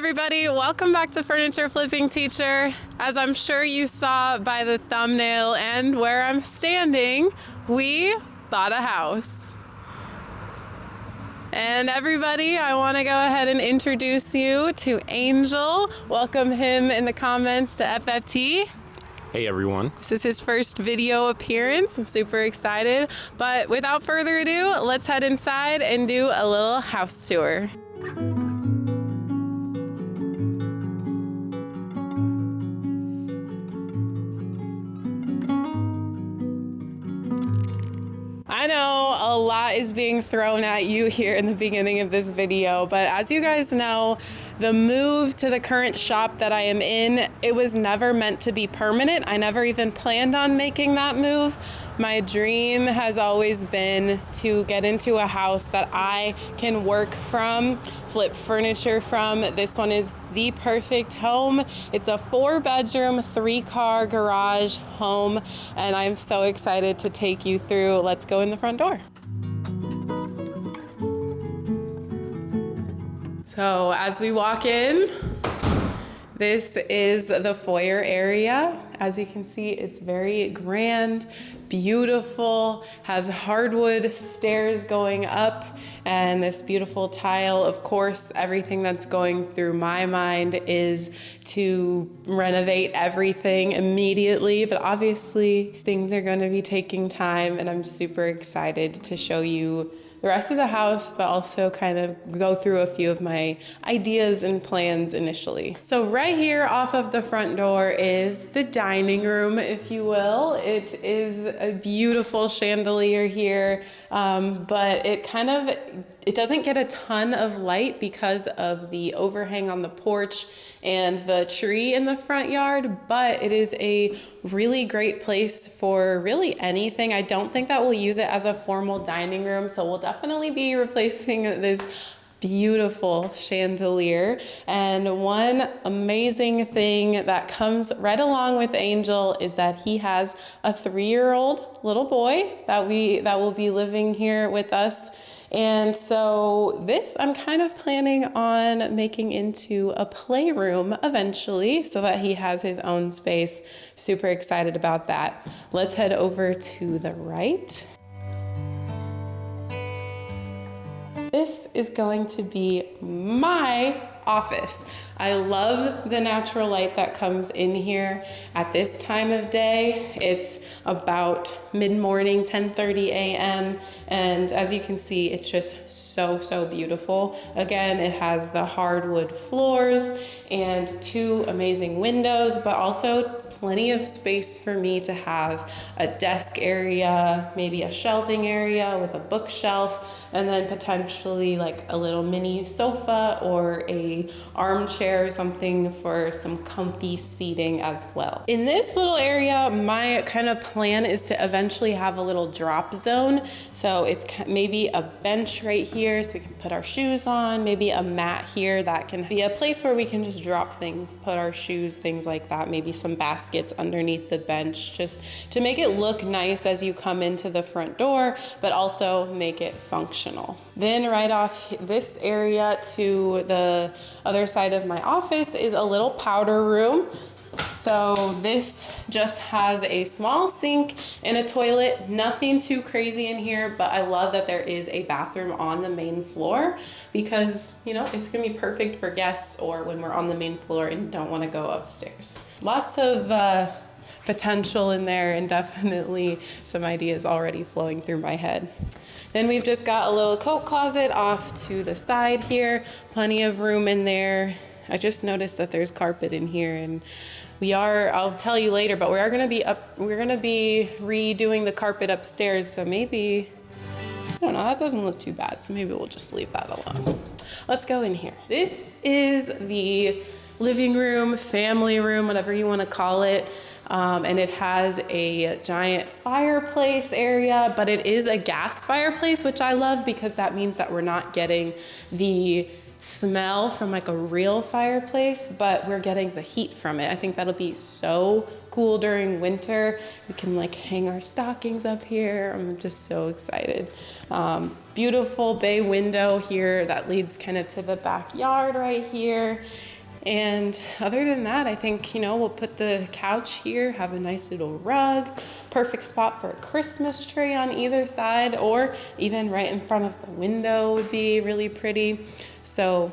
everybody, welcome back to Furniture Flipping Teacher. As I'm sure you saw by the thumbnail and where I'm standing, we bought a house. And everybody, I want to go ahead and introduce you to Angel. Welcome him in the comments to FFT. Hey everyone. This is his first video appearance. I'm super excited. But without further ado, let's head inside and do a little house tour. I know a lot is being thrown at you here in the beginning of this video, but as you guys know, the move to the current shop that I am in, it was never meant to be permanent. I never even planned on making that move. My dream has always been to get into a house that I can work from, flip furniture from. This one is the perfect home. It's a 4-bedroom, 3-car garage home, and I'm so excited to take you through. Let's go in the front door. So as we walk in, this is the foyer area. As you can see, it's very grand, beautiful, has hardwood stairs going up and this beautiful tile. Of course, everything that's going through my mind is to renovate everything immediately, but obviously things are going to be taking time, and I'm super excited to show you the rest of the house, but also kind of go through a few of my ideas and plans initially. So right here off of the front door is the dining room, if you will. It is a beautiful chandelier here, but it doesn't get a ton of light because of the overhang on the porch and the tree in the front yard, but it is a really great place for really anything. I don't think that we'll use it as a formal dining room, so we'll definitely be replacing this beautiful chandelier. And one amazing thing that comes right along with Angel is that he has a 3-year-old little boy that will be living here with us. And so this I'm kind of planning on making into a playroom eventually so that he has his own space. Super excited about that. Let's head over to the right. This is going to be my office. I love the natural light that comes in here at this time of day. It's about mid-morning, 10:30 a.m. And as you can see, it's just so beautiful. Again, it has the hardwood floors and 2 amazing windows, but also plenty of space for me to have a desk area, maybe a shelving area with a bookshelf, and then potentially like a little mini sofa or a armchair or something for some comfy seating as well. In this little area, my kind of plan is to eventually have a little drop zone. So it's maybe a bench right here so we can put our shoes on, maybe a mat here that can be a place where we can just drop things, put our shoes, things like that, maybe some baskets underneath the bench, just to make it look nice as you come into the front door, but also make it functional. Then right off this area to the other side of my office is a little powder room. So this just has a small sink and a toilet, nothing too crazy in here, but I love that there is a bathroom on the main floor because, you know, it's gonna be perfect for guests or when we're on the main floor and don't wanna go upstairs. Lots of potential in there and definitely some ideas already flowing through my head. Then we've just got a little coat closet off to the side here, plenty of room in there. I just noticed that there's carpet in here, and I'll tell you later, but we're gonna be redoing the carpet upstairs, so maybe, I don't know, that doesn't look too bad, so maybe we'll just leave that alone. Let's go in here. This is the living room, family room, whatever you wanna call it. And it has a giant fireplace area, but it is a gas fireplace, which I love because that means that we're not getting the smell from like a real fireplace, but we're getting the heat from it. I think that'll be so cool during winter. We can like hang our stockings up here. I'm just so excited. Beautiful bay window here that leads kind of to the backyard right here. And other than that, I think, you know, we'll put the couch here, have a nice little rug, perfect spot for a Christmas tree on either side, or even right in front of the window would be really pretty. So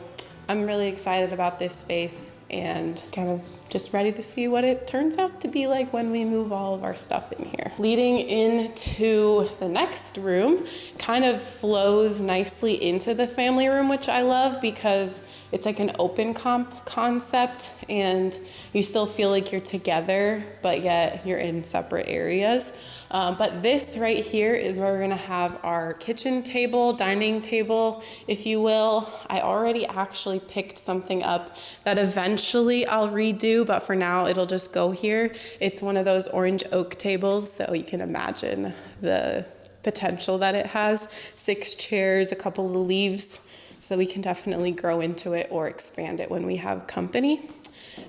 I'm really excited about this space and kind of just ready to see what it turns out to be like when we move all of our stuff in here. Leading into the next room kind of flows nicely into the family room, which I love because it's like an open concept and you still feel like you're together, but yet you're in separate areas. But this right here is where we're gonna have our kitchen table, dining table, if you will. I already actually picked something up that eventually I'll redo, but for now it'll just go here. It's one of those orange oak tables, so you can imagine the potential that it has. 6 chairs, a couple of leaves, so we can definitely grow into it or expand it when we have company.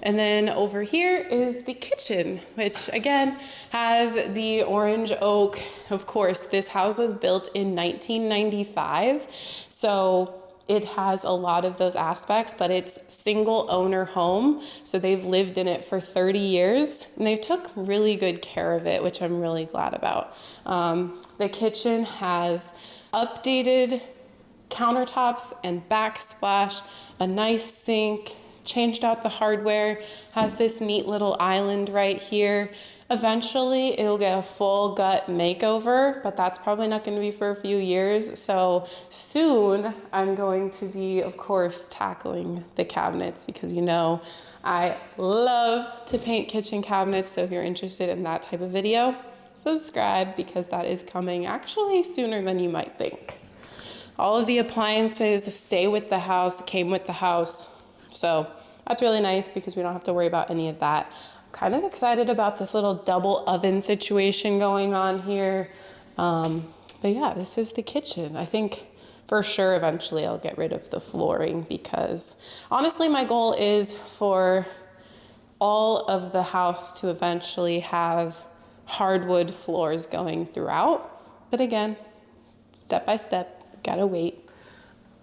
And then over here is the kitchen, which again has the orange oak. Of course, this house was built in 1995, so it has a lot of those aspects, but it's single owner home. So they've lived in it for 30 years and they took really good care of it, which I'm really glad about. The kitchen has updated countertops and backsplash, a nice sink, changed out the hardware, has this neat little island right here. Eventually it'll get a full gut makeover, but that's probably not going to be for a few years. So soon I'm going to be, of course, tackling the cabinets because you know I love to paint kitchen cabinets. So if you're interested in that type of video, subscribe because that is coming actually sooner than you might think. All of the appliances stay with the house, came with the house. So that's really nice because we don't have to worry about any of that. I'm kind of excited about this little double oven situation going on here. But yeah, this is the kitchen. I think for sure eventually I'll get rid of the flooring because honestly my goal is for all of the house to eventually have hardwood floors going throughout. But again, step by step. Gotta wait.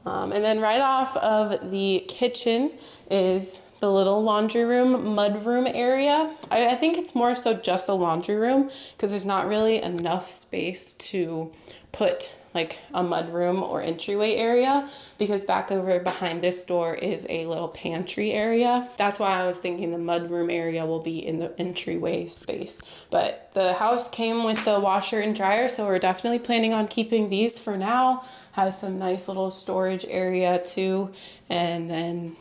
And then right off of the kitchen is the little laundry room, mudroom area. I think it's more so just a laundry room because there's not really enough space to put like a mudroom or entryway area because back over behind this door is a little pantry area. That's why I was thinking the mudroom area will be in the entryway space. But the house came with the washer and dryer, so we're definitely planning on keeping these for now. Has some nice little storage area too. And then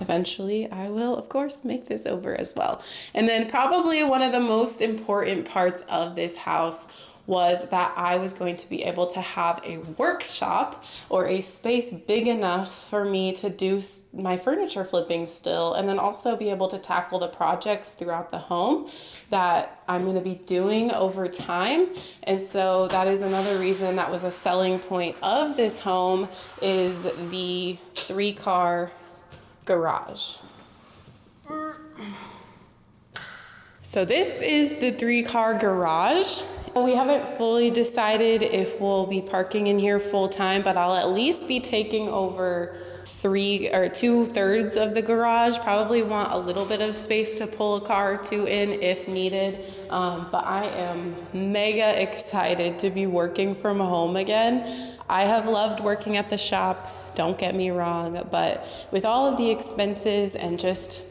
eventually I will, of course, make this over as well. And then probably one of the most important parts of this house was that I was going to be able to have a workshop or a space big enough for me to do my furniture flipping still, and then also be able to tackle the projects throughout the home that I'm going to be doing over time. And so that is another reason that was a selling point of this home is the 3-car garage. So this is the 3-car garage. We haven't fully decided if we'll be parking in here full time, but I'll at least be taking over 2/3 of the garage. Probably want a little bit of space to pull a car or two in if needed. But I am mega excited to be working from home again. I have loved working at the shop, don't get me wrong, but with all of the expenses and just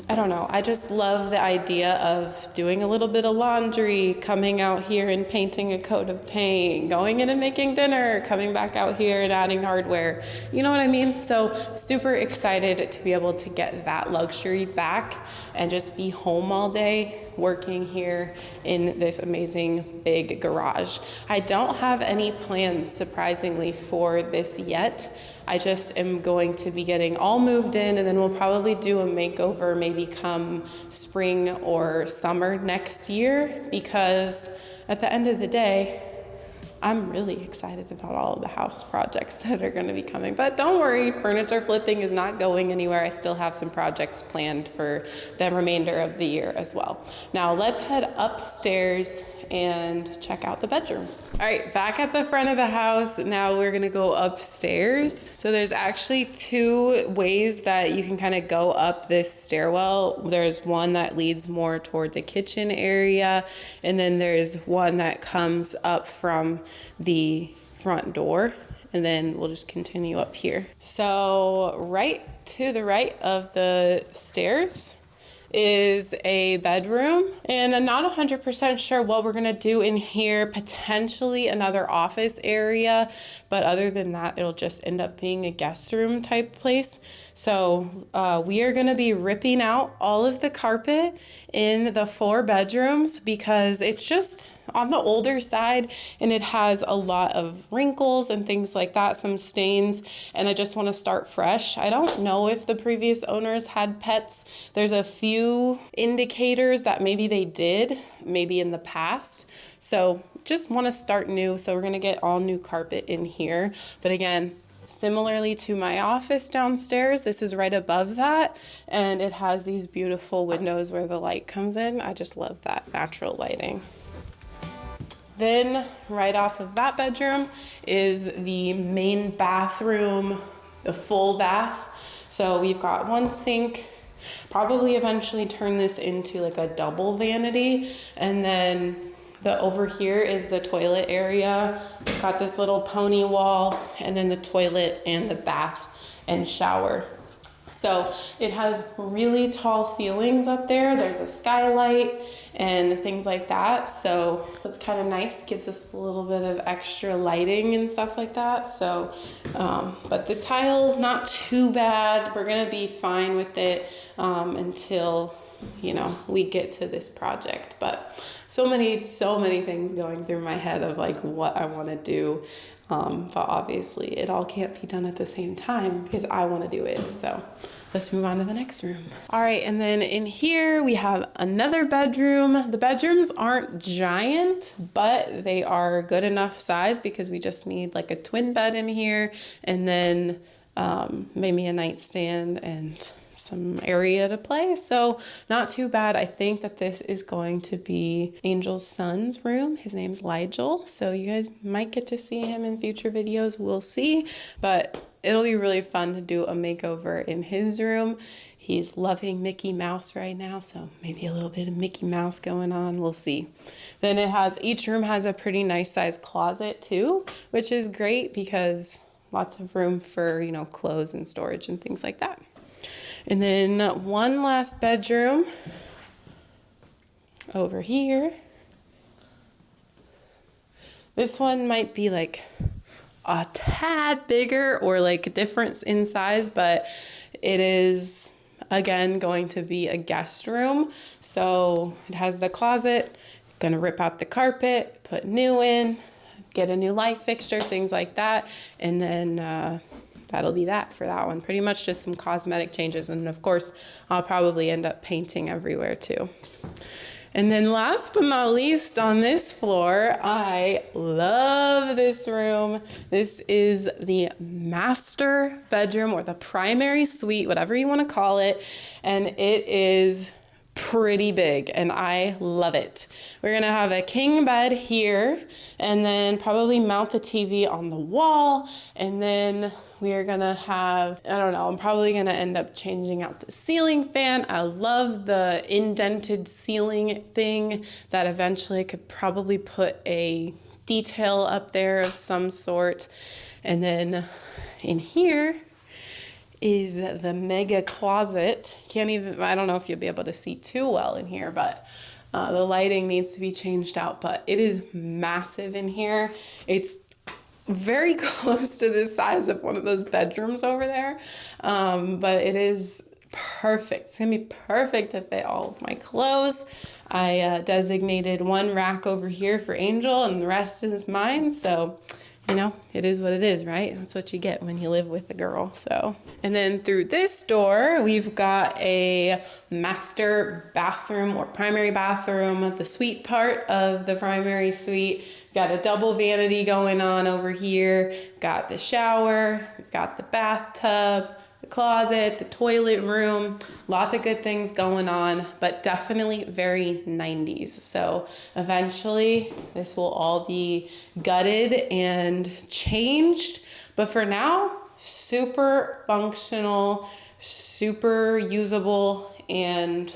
I don't know, I just love the idea of doing a little bit of laundry, coming out here and painting a coat of paint, going in and making dinner, coming back out here and adding hardware. You know what I mean? So super excited to be able to get that luxury back and just be home all day working here in this amazing big garage. I don't have any plans, surprisingly, for this yet. I just am going to be getting all moved in, and then we'll probably do a makeover maybe come spring or summer next year, because at the end of the day, I'm really excited about all of the house projects that are going to be coming. But don't worry, furniture flipping is not going anywhere. I still have some projects planned for the remainder of the year as well. Now let's head upstairs and check out the bedrooms. All right, back at the front of the house. Now we're gonna go upstairs. So there's actually two ways that you can kind of go up this stairwell. There's one that leads more toward the kitchen area, and then there's one that comes up from the front door, and then we'll just continue up here. So right to the right of the stairs is a bedroom, and I'm not 100% sure what we're gonna do in here. Potentially another office area, but other than that, it'll just end up being a guest room type place. So we are gonna be ripping out all of the carpet in the 4 bedrooms because it's just on the older side and it has a lot of wrinkles and things like that, some stains, and I just want to start fresh. I don't know if the previous owners had pets. There's a few indicators that maybe they did, maybe in the past. So just want to start new. So we're going to get all new carpet in here. But again, similarly to my office downstairs, this is right above that, and it has these beautiful windows where the light comes in. I just love that natural lighting. Then right off of that bedroom is the main bathroom, the full bath. So we've got one sink, probably eventually turn this into like a double vanity. And then over here is the toilet area. Got this little pony wall, and then the toilet and the bath and shower. So it has really tall ceilings up there. There's a skylight and things like that. So it's kind of nice, gives us a little bit of extra lighting and stuff like that. So, but the tile is not too bad. We're gonna be fine with it until, you know, we get to this project. But so many things going through my head of like what I wanna do. But obviously it all can't be done at the same time because I want to do it. So let's move on to the next room. All right, and then in here we have another bedroom. The bedrooms aren't giant, but they are good enough size because we just need like a twin bed in here, and then maybe a nightstand and some area to play. So not too bad. I think that this is going to be Angel's son's room. His name's Ligel. So you guys might get to see him in future videos. We'll see, but it'll be really fun to do a makeover in his room. He's loving Mickey Mouse right now, so maybe a little bit of Mickey Mouse going on. We'll see. Then each room has a pretty nice size closet too, which is great because lots of room for, you know, clothes and storage and things like that. And then one last bedroom over here. This one might be like a tad bigger or like a difference in size, but it is again going to be a guest room. So it has the closet, gonna rip out the carpet, put new in, get a new light fixture, things like that. And then that'll be that for that one. Pretty much just some cosmetic changes. And of course, I'll probably end up painting everywhere too. And then last but not least on this floor, I love this room. This is the master bedroom or the primary suite, whatever you want to call it. And it is pretty big and I love it. We're gonna have a king bed here and then probably mount the TV on the wall, and then we are gonna have, I don't know, I'm probably gonna end up changing out the ceiling fan. I love the indented ceiling thing that eventually I could probably put a detail up there of some sort. And then in here is the mega closet. I don't know if you'll be able to see too well in here, but the lighting needs to be changed out, but it is massive in here. It's very close to the size of one of those bedrooms over there, but it is perfect. It's gonna be perfect to fit all of my clothes. I designated one rack over here for Angel and the rest is mine, so you know, it is what it is, right? That's what you get when you live with a girl. So, and then through this door, we've got a master bathroom or primary bathroom, the suite part of the primary suite. We've got a double vanity going on over here. We've got the shower, we've got the bathtub, the closet, the toilet room, lots of good things going on, but definitely very 90s. So eventually this will all be gutted and changed. But for now, super functional, super usable, and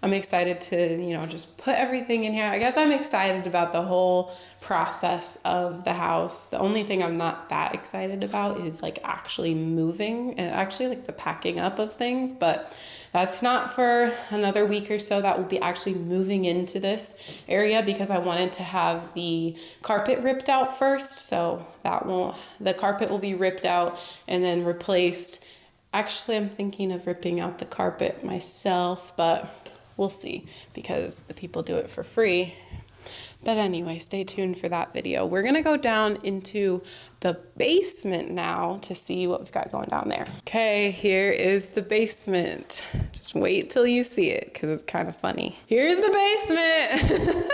I'm excited to, you know, just put everything in here. I guess I'm excited about the whole process of the house. The only thing I'm not that excited about is like actually moving and actually like the packing up of things, but that's not for another week or so. That will be actually moving into this area because I wanted to have the carpet ripped out first. So the carpet will be ripped out and then replaced. Actually, I'm thinking of ripping out the carpet myself, but we'll see because the people do it for free. But anyway, stay tuned for that video. We're gonna go down into the basement now to see what we've got going down there. Okay, here is the basement. Just wait till you see it because it's kind of funny. Here's the basement.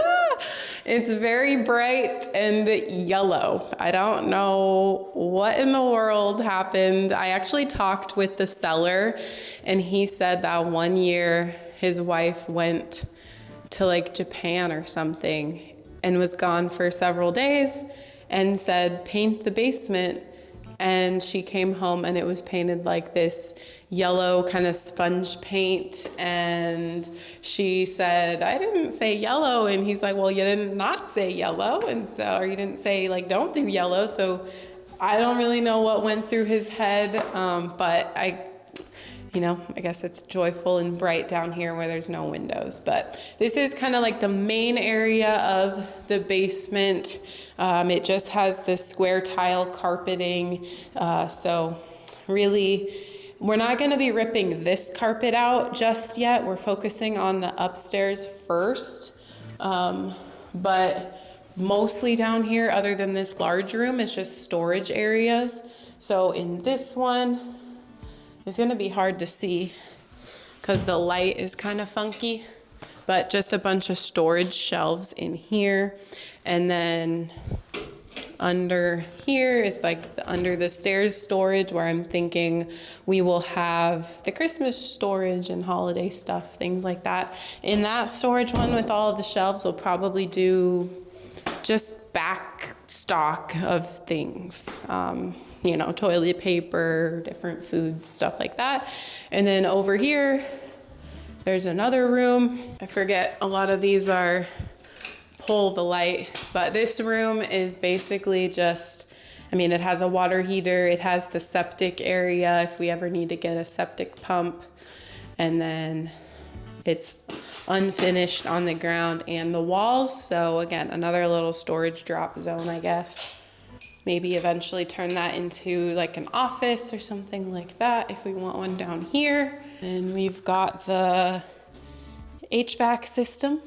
It's very bright and yellow. I don't know what in the world happened. I actually talked with the seller and he said that one year his wife went to like Japan or something and was gone for several days and said, paint the basement. And she came home and it was painted like this yellow kind of sponge paint. And she said, I didn't say yellow. And he's like, well, you didn't not say yellow. And so, or you didn't say like, don't do yellow. So I don't really know what went through his head. But I guess it's joyful and bright down here where there's no windows. But this is kind of like the main area of the basement. It just has this square tile carpeting. So really, we're not going to be ripping this carpet out just yet. We're focusing on the upstairs first. But mostly down here, other than this large room, it's just storage areas. So in this one, it's gonna be hard to see because the light is kind of funky, but just a bunch of storage shelves in here. And then under here is like under the stairs storage where I'm thinking we will have the Christmas storage and holiday stuff, things like that. In that storage one with all of the shelves, we'll probably do just back stock of things. Toilet paper, different foods, stuff like that. And then over here, there's another room. I forget, a lot of these are pull the light, but this room is basically just, it has a water heater, it has the septic area if we ever need to get a septic pump, and then it's unfinished on the ground and the walls. So again, another little storage drop zone, I guess. Maybe eventually turn that into like an office or something like that if we want one down here. And we've got the HVAC system.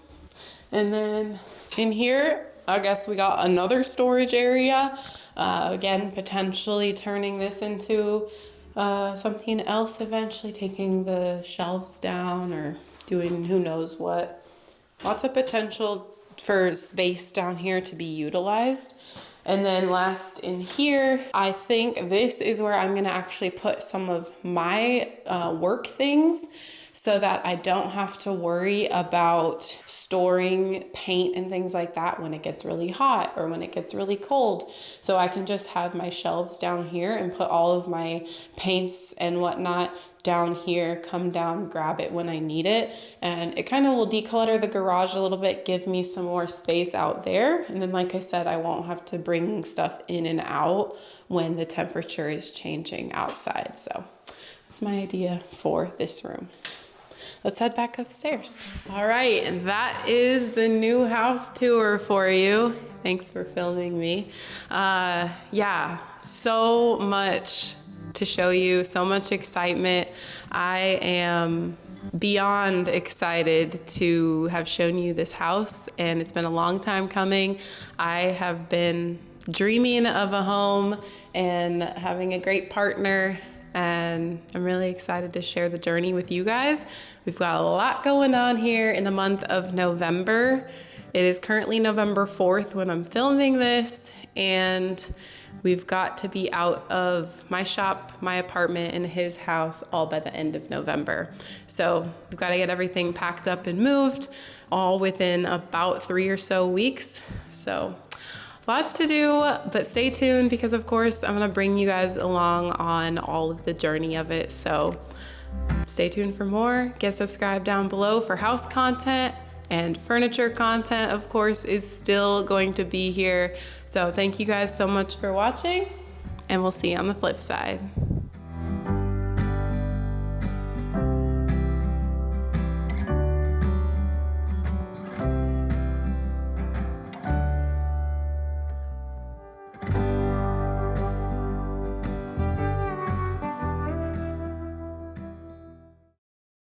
And then in here, I guess we got another storage area. Again, potentially turning this into something else eventually, taking the shelves down or doing who knows what. Lots of potential for space down here to be utilized. And then last in here, I think this is where I'm gonna actually put some of my work things so that I don't have to worry about storing paint and things like that when it gets really hot or when it gets really cold. So I can just have my shelves down here and put all of my paints and whatnot down here, come down, grab it when I need it. And it kind of will declutter the garage a little bit, give me some more space out there. And then, like I said, I won't have to bring stuff in and out when the temperature is changing outside. So that's my idea for this room. Let's head back upstairs. All right, and that is the new house tour for you. Thanks for filming me. So much to show you, so much excitement. I am beyond excited to have shown you this house, and it's been a long time coming. I have been dreaming of a home and having a great partner, and I'm really excited to share the journey with you guys. We've got a lot going on here in the month of November. It is currently November 4th when I'm filming this, and we've got to be out of my shop, my apartment, and his house all by the end of November. So we've got to get everything packed up and moved, all within about 3 or so weeks. So lots to do, but stay tuned because of course I'm gonna bring you guys along on all of the journey of it. So stay tuned for more. Get subscribed down below for house content, and furniture content, of course, is still going to be here. So thank you guys so much for watching, and we'll see you on the flip side.